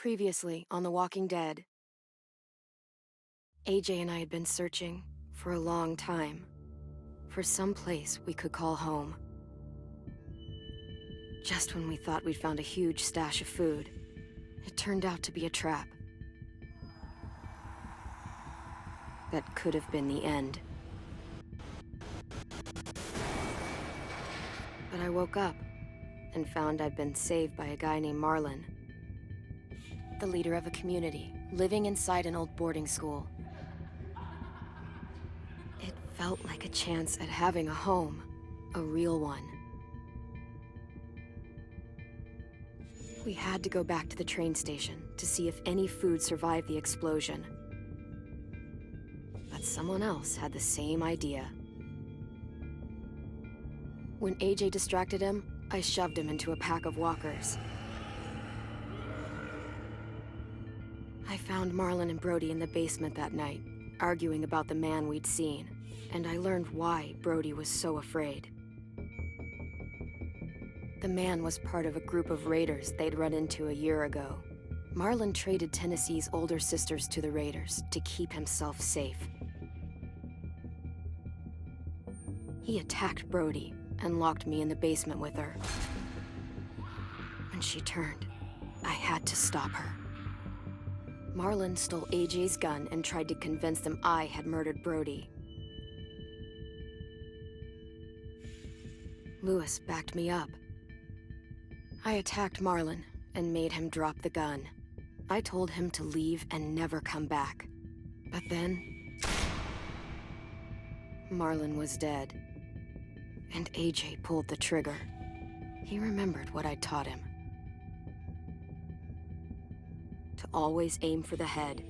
Previously on The Walking Dead, AJ and I had been searching for a long time for some place we could call home. Just when we thought we'd found a huge stash of food, it turned out to be a trap. That could have been the end. But I woke up and found I'd been saved by a guy named Marlon, the leader of a community living inside an old boarding school. It felt like a chance at having a home, a real one. We had to go back to the train station to see if any food survived the explosion. But someone else had the same idea. When AJ distracted him, I shoved him into a pack of walkers. I found Marlon and Brody in the basement that night, arguing about the man we'd seen, and I learned why Brody was so afraid. The man was part of a group of raiders they'd run into a year ago. Marlon traded Tennessee's older sisters to the raiders to keep himself safe. He attacked Brody and locked me in the basement with her. When she turned, I had to stop her. Marlon stole AJ's gun and tried to convince them I had murdered Brody. Lewis backed me up. I attacked Marlon and made him drop the gun. I told him to leave and never come back. But then, Marlon was dead. And AJ pulled the trigger. He remembered what I'd taught him. To always aim for the head.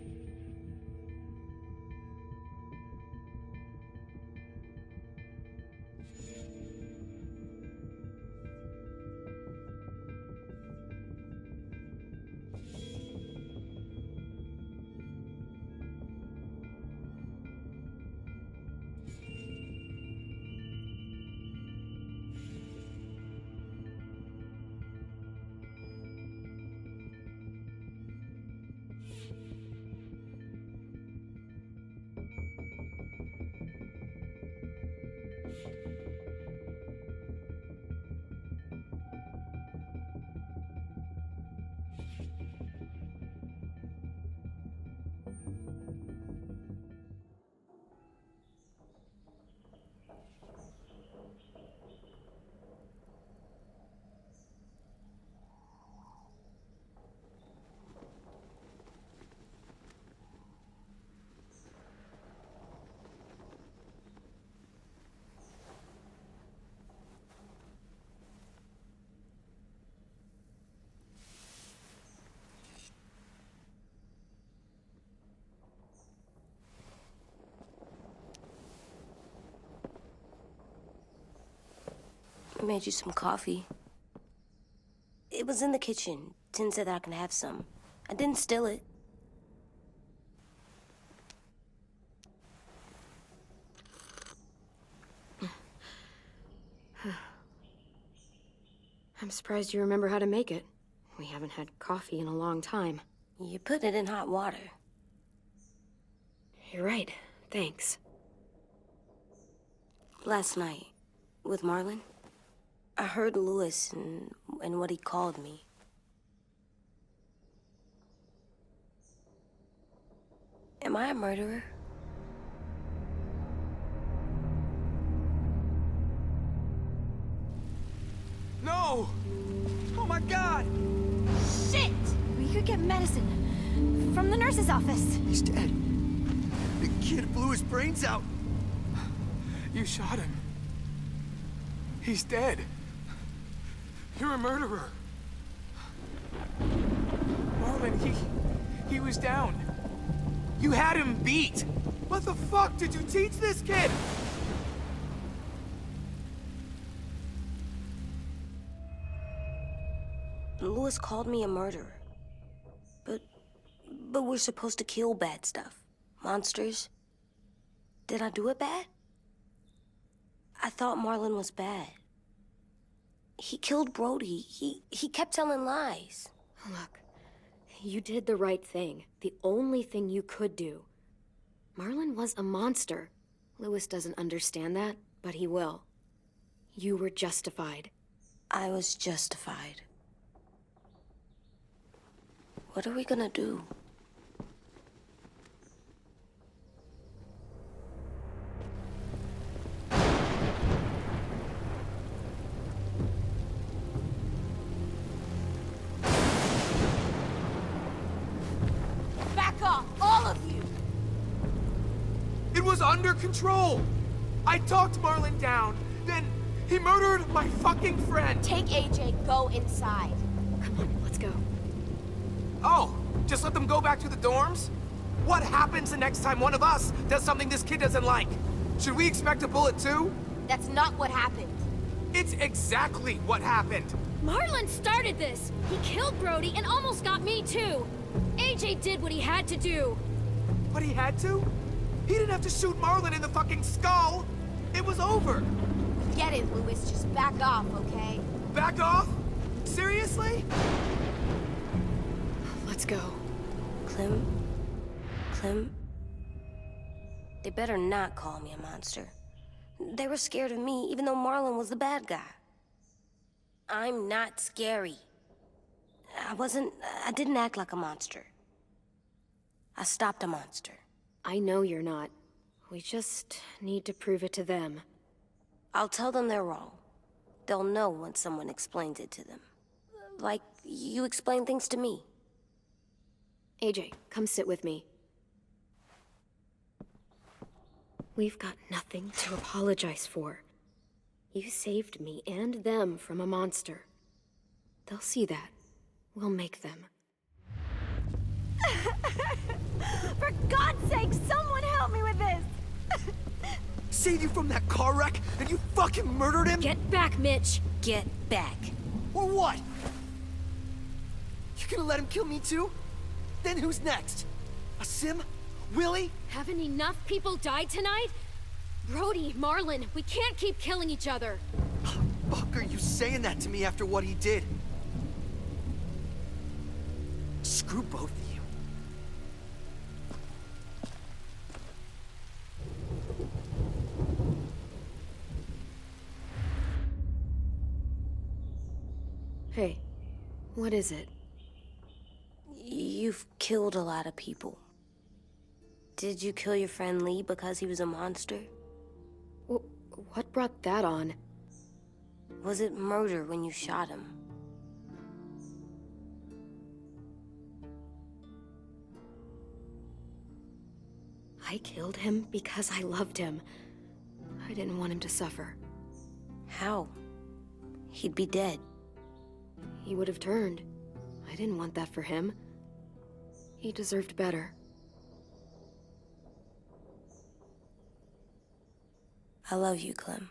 I made you some coffee. It was in the kitchen. Tin said that I can have some. I didn't steal it. I'm surprised you remember how to make it. We haven't had coffee in a long time. You put it in hot water. You're right. Thanks. Last night, with Marlon, I heard Lewis and what he called me. Am I a murderer? No! Oh my God! Shit! We could get medicine from the nurse's office. He's dead. The kid blew his brains out. You shot him. He's dead. You're a murderer. Marlon, he was down. You had him beat. What the fuck did you teach this kid? Lewis called me a murderer. But we're supposed to kill bad stuff. Monsters. Did I do it bad? I thought Marlon was bad. He killed Brody. He kept telling lies. Look, You did the right thing. The only thing you could do. Marlon was a monster. Lewis doesn't understand that, but he will. You were justified. I was justified. What are we gonna do? Back off, all of you! It was under control! I talked Marlon down, then he murdered my fucking friend! Take AJ, go inside. Come on, let's go. Oh, just let them go back to the dorms? What happens the next time one of us does something this kid doesn't like? Should we expect a bullet too? That's not what happened. It's exactly what happened! Marlon started this! He killed Brody and almost got me too! AJ did what he had to do! But he had to? He didn't have to shoot Marlon in the fucking skull! It was over! Get it, Lewis. Just back off, okay? Back off? Seriously? Let's go. Clem? Clem? They better not call me a monster. They were scared of me, even though Marlon was the bad guy. I'm not scary. I didn't act like a monster. I stopped a monster. I know you're not. We just need to prove it to them. I'll tell them they're wrong. They'll know when someone explains it to them. Like you explain things to me. AJ, come sit with me. We've got nothing to apologize for. You saved me and them from a monster. They'll see that. We'll make them. For God's sake, someone help me with this! Saved you from that car wreck, and you fucking murdered him? Get back, Mitch! Get back. Or what? You gonna let him kill me too? Then who's next? A Sim? Willie? Haven't enough people died tonight? Brody, Marlon, we can't keep killing each other. Fuck are you saying that to me after what he did? Screw both of you. Hey, what is it? You've killed a lot of people. Did you kill your friend Lee because he was a monster? What brought that on? Was it murder when you shot him? I killed him because I loved him. I didn't want him to suffer. How? He'd be dead. He would have turned. I didn't want that for him. He deserved better. I love you, Clem.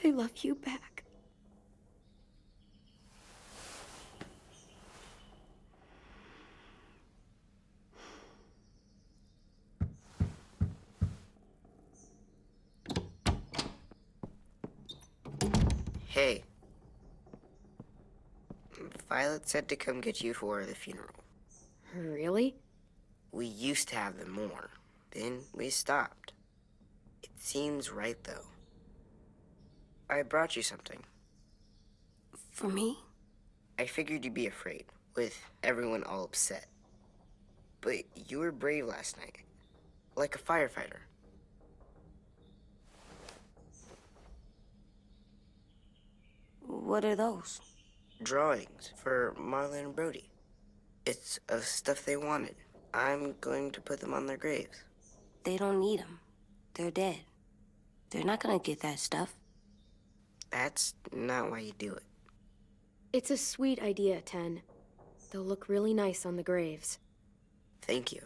I love you back. Hey. Violet said to come get you for the funeral. Really? We used to have them more. Then we stopped. It seems right, though. I brought you something. For me? I figured you'd be afraid, with everyone all upset. But you were brave last night. Like a firefighter. What are those? Drawings for Marlon and Brody. It's of stuff they wanted. I'm going to put them on their graves. They don't need them. They're dead. They're not gonna get that stuff. That's not why you do it. It's a sweet idea, Ten. They'll look really nice on the graves. Thank you.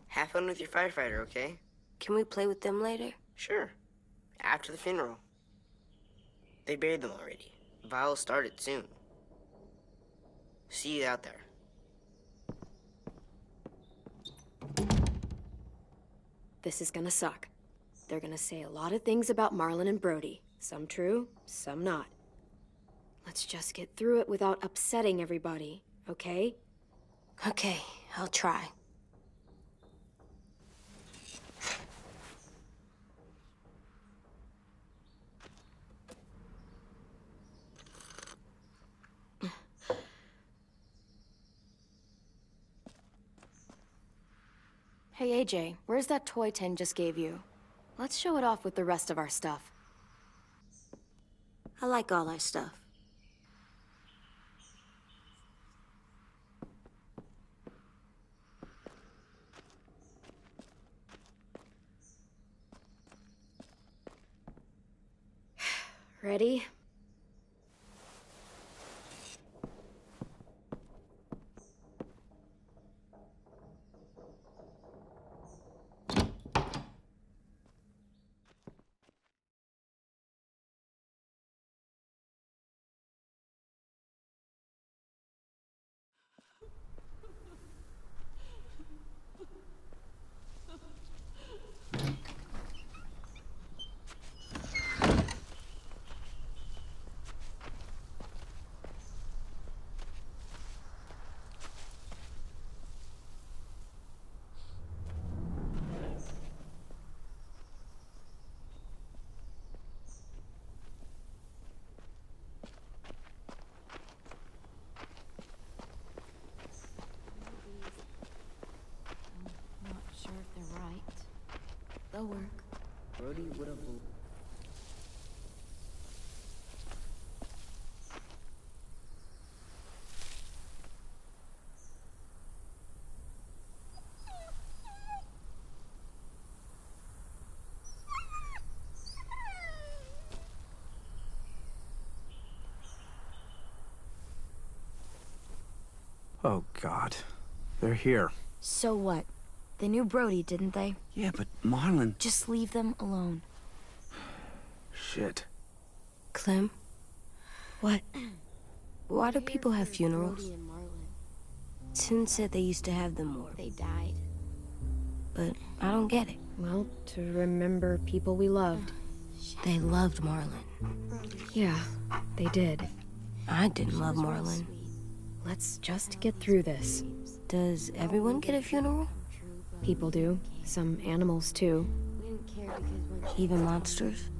Have fun with your firefighter, okay? Can we play with them later? Sure. After the funeral. They buried them already. Vile started soon. See you out there. This is gonna suck. They're gonna say a lot of things about Marlon and Brody. Some true, some not. Let's just get through it without upsetting everybody, okay? Okay, I'll try. Hey AJ, where's that toy Ten just gave you? Let's show it off with the rest of our stuff. I like all our stuff. Ready? They'll work. Brody would have. Oh, God. They're here. So what? They knew Brody, didn't they? Yeah, but Marlon... Just leave them alone. Shit. Clem? What? Why do people have funerals? Brody and Marlon. Tin said they used to have them more. They died. But I don't get it. Well, to remember people we loved. They loved Marlon. Yeah, they did. I didn't love Marlon. Let's just get through this. Does everyone get a funeral? People do. Some animals, too. Even monsters?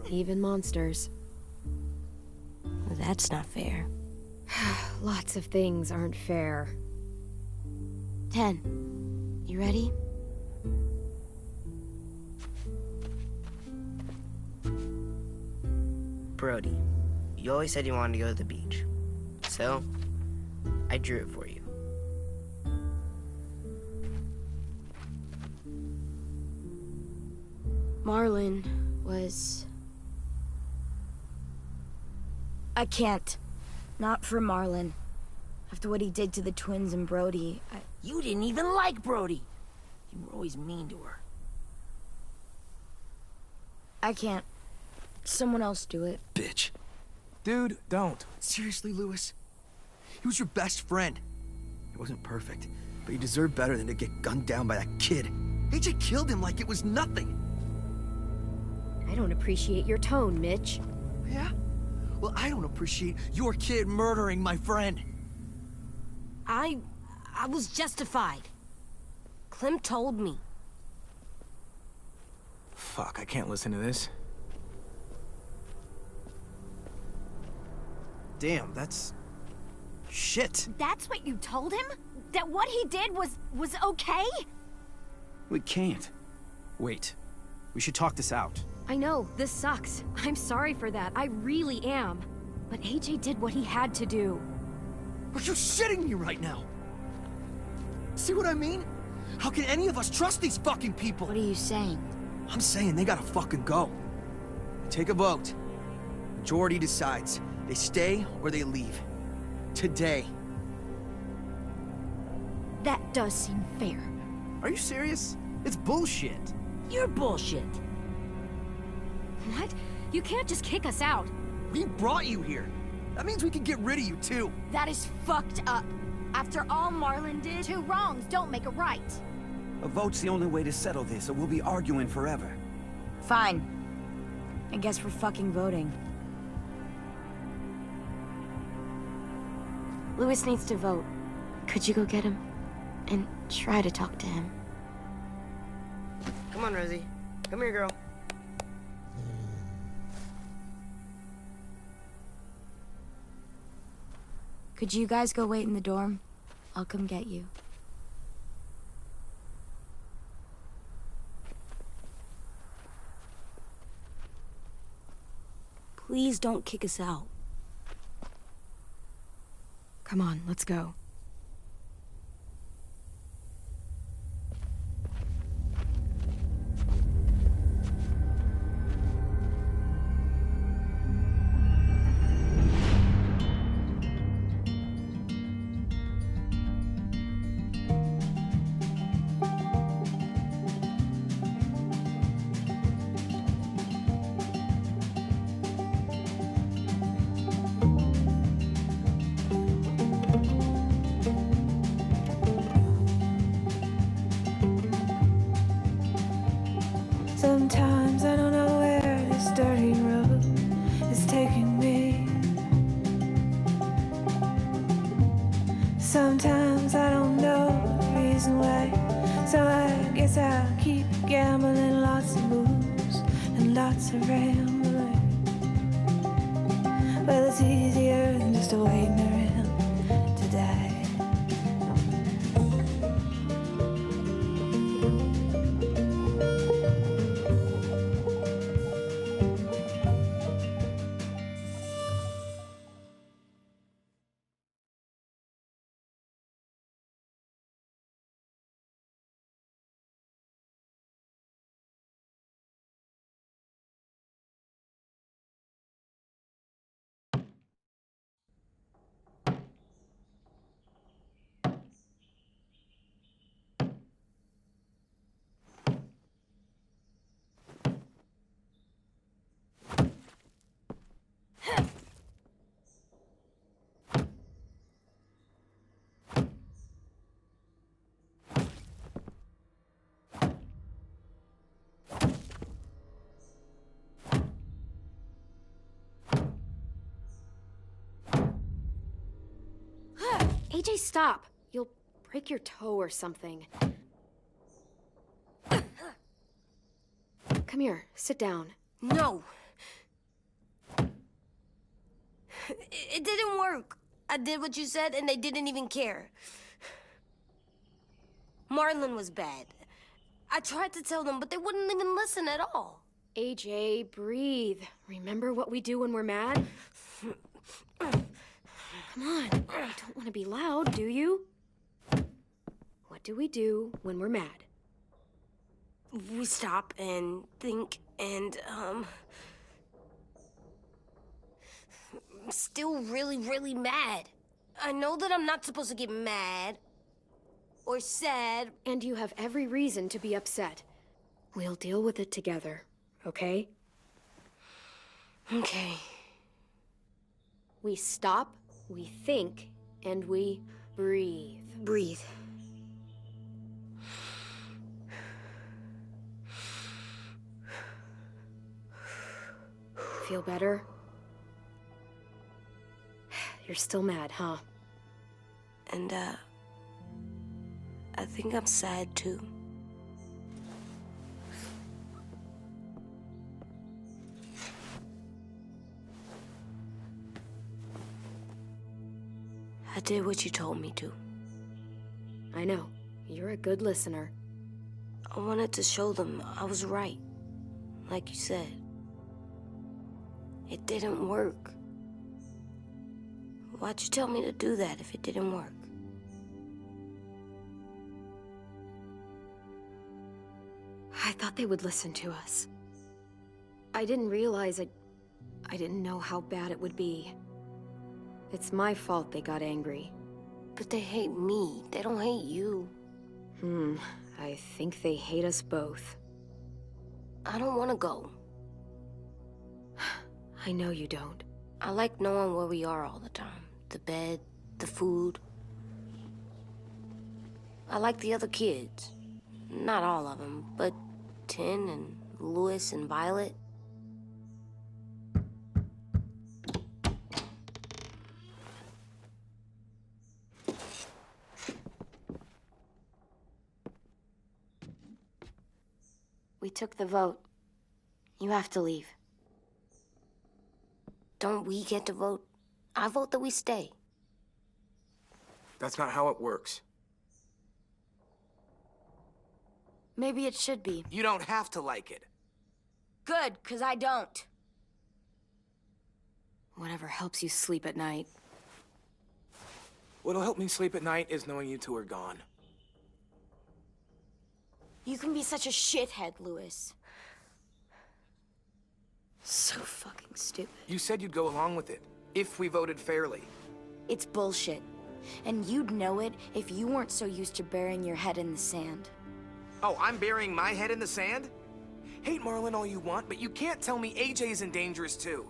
Even monsters. That's not fair. Lots of things aren't fair. 10. You ready? Brody, you always said you wanted to go to the beach. So, I drew it for you. Marlon was... I can't. Not for Marlon. After what he did to the twins and Brody, You didn't even like Brody. You were always mean to her. I can't. Someone else do it. Bitch. Dude, don't. Seriously, Lewis? He was your best friend. He wasn't perfect, but he deserved better than to get gunned down by that kid. AJ killed him like it was nothing. I don't appreciate your tone, Mitch. Yeah? Well, I don't appreciate your kid murdering my friend. I was justified. Clem told me. Fuck, I can't listen to this. Damn, that's... shit. That's what you told him? That what he did was okay? We can't. Wait. We should talk this out. I know, this sucks. I'm sorry for that. I really am. But AJ did what he had to do. Are you shitting me right now? See what I mean? How can any of us trust these fucking people? What are you saying? I'm saying they gotta fucking go. Take a vote. Majority decides. They stay or they leave. Today. That does seem fair. Are you serious? It's bullshit. You're bullshit. What? You can't just kick us out. We brought you here. That means we can get rid of you too. That is fucked up. After all Marlon did, 2 wrongs don't make a right. A vote's the only way to settle this, or we'll be arguing forever. Fine. I guess we're fucking voting. Louis needs to vote. Could you go get him? And try to talk to him. Come on, Rosie. Come here, girl. Could you guys go wait in the dorm? I'll come get you. Please don't kick us out. Come on, let's go. Sometimes I don't know where this dirty road is taking me. Sometimes I don't know the reason why. So I guess I'll keep gambling, lots of moves and lots of rambling. Well, it's easier than just waiting around to die. AJ, stop! You'll break your toe or something. Come here, sit down. No. It didn't work. I did what you said, and they didn't even care. Marlon was bad. I tried to tell them, but they wouldn't even listen at all. AJ, breathe. Remember what we do when we're mad? Come on, you don't want to be loud, do you? What do we do when we're mad? We stop and think and, I'm still really, really mad. I know that I'm not supposed to get mad or sad. And you have every reason to be upset. We'll deal with it together, okay? Okay. We stop, we think, and we breathe. Breathe. Feel better? You're still mad, huh? And, I think I'm sad, too. I did what you told me to. I know. You're a good listener. I wanted to show them I was right, like you said. It didn't work. Why'd you tell me to do that if it didn't work? I thought they would listen to us. I didn't realize I didn't know how bad it would be. It's my fault they got angry. But they hate me. They don't hate you. I think they hate us both. I don't want to go. I know you don't. I like knowing where we are all the time. The bed, the food. I like the other kids. Not all of them, but 10 and Louis and Violet. We took the vote. You have to leave. Don't we get to vote? I vote that we stay. That's not how it works. Maybe it should be. You don't have to like it. Good, 'cause I don't. Whatever helps you sleep at night. What'll help me sleep at night is knowing you two are gone. You can be such a shithead, Louis. So fucking stupid. You said you'd go along with it, if we voted fairly. It's bullshit. And you'd know it if you weren't so used to burying your head in the sand. Oh, I'm burying my head in the sand? Hate Marlon all you want, but you can't tell me AJ's in dangerous too.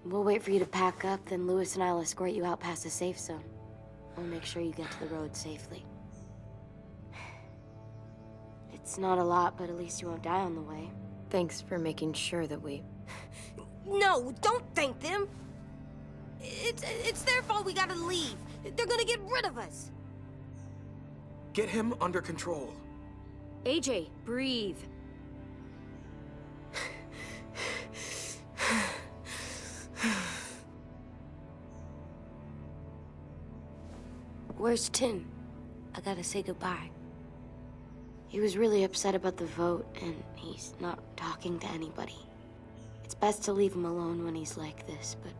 We'll wait for you to pack up, then Louis and I'll escort you out past the safe zone. We'll make sure you get to the road safely. It's not a lot, but at least you won't die on the way. Thanks for making sure that we... No, don't thank them. It's their fault we gotta leave. They're gonna get rid of us. Get him under control. AJ, breathe. Where's Tim? I gotta say goodbye. He was really upset about the vote, and he's not talking to anybody. It's best to leave him alone when he's like this, but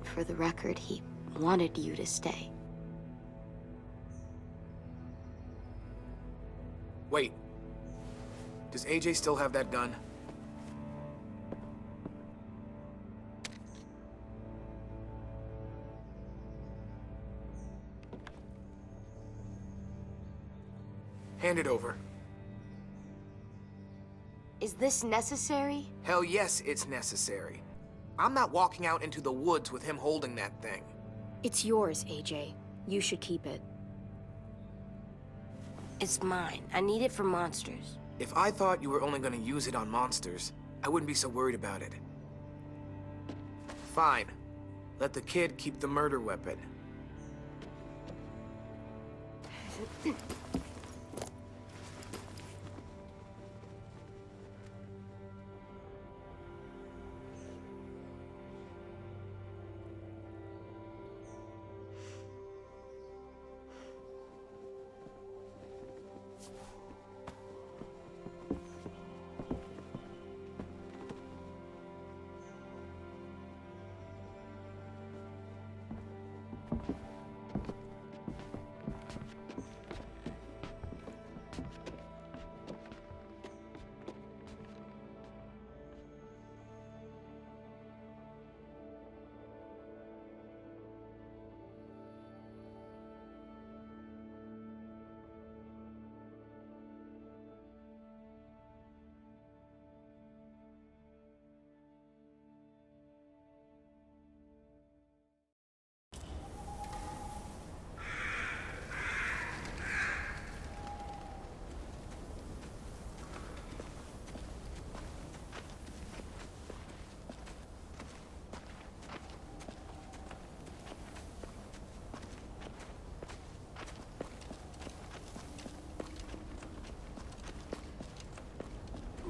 for the record, he wanted you to stay. Wait. Does AJ still have that gun? Hand it over. Is this necessary? Hell yes, it's necessary. I'm not walking out into the woods with him holding that thing. It's yours, AJ. You should keep it. It's mine. I need it for monsters. If I thought you were only gonna use it on monsters, I wouldn't be so worried about it. Fine. Let the kid keep the murder weapon.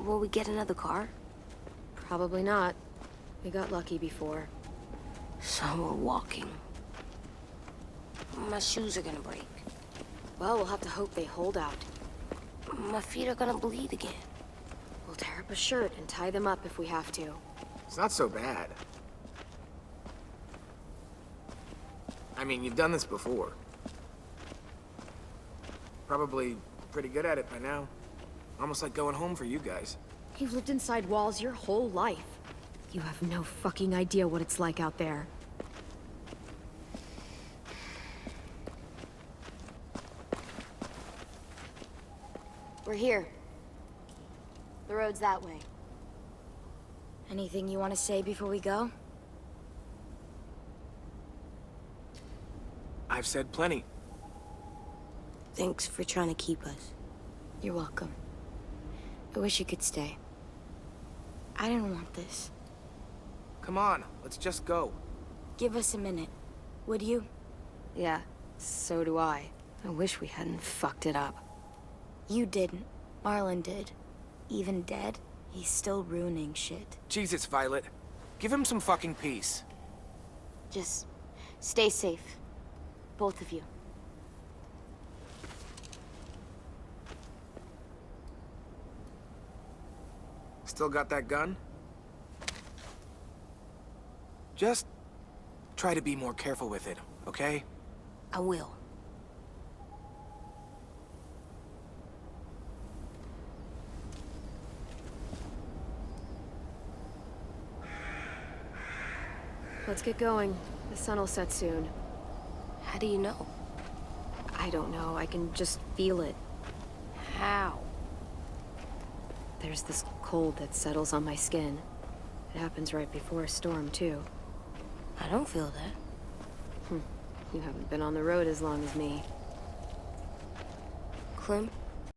Will we get another car? Probably not. We got lucky before. So we're walking. My shoes are gonna break. Well, we'll have to hope they hold out. My feet are gonna bleed again. We'll tear up a shirt and tie them up if we have to. It's not so bad. I mean, you've done this before. Probably pretty good at it by now. Almost like going home for you guys. You've lived inside walls your whole life. You have no fucking idea what it's like out there. We're here. The road's that way. Anything you want to say before we go? I've said plenty. Thanks for trying to keep us. You're welcome. I wish you could stay. I didn't want this. Come on, let's just go. Give us a minute, would you? Yeah, so do I. I wish we hadn't fucked it up. You didn't. Marlon did. Even dead, he's still ruining shit. Jesus, Violet. Give him some fucking peace. Just stay safe. Both of you. Still got that gun? Just try to be more careful with it, okay? I will. Let's get going. The sun will set soon. How do you know? I don't know, I can just feel it. How? There's this cold that settles on my skin. It happens right before a storm, too. I don't feel that. You haven't been on the road as long as me. Clem,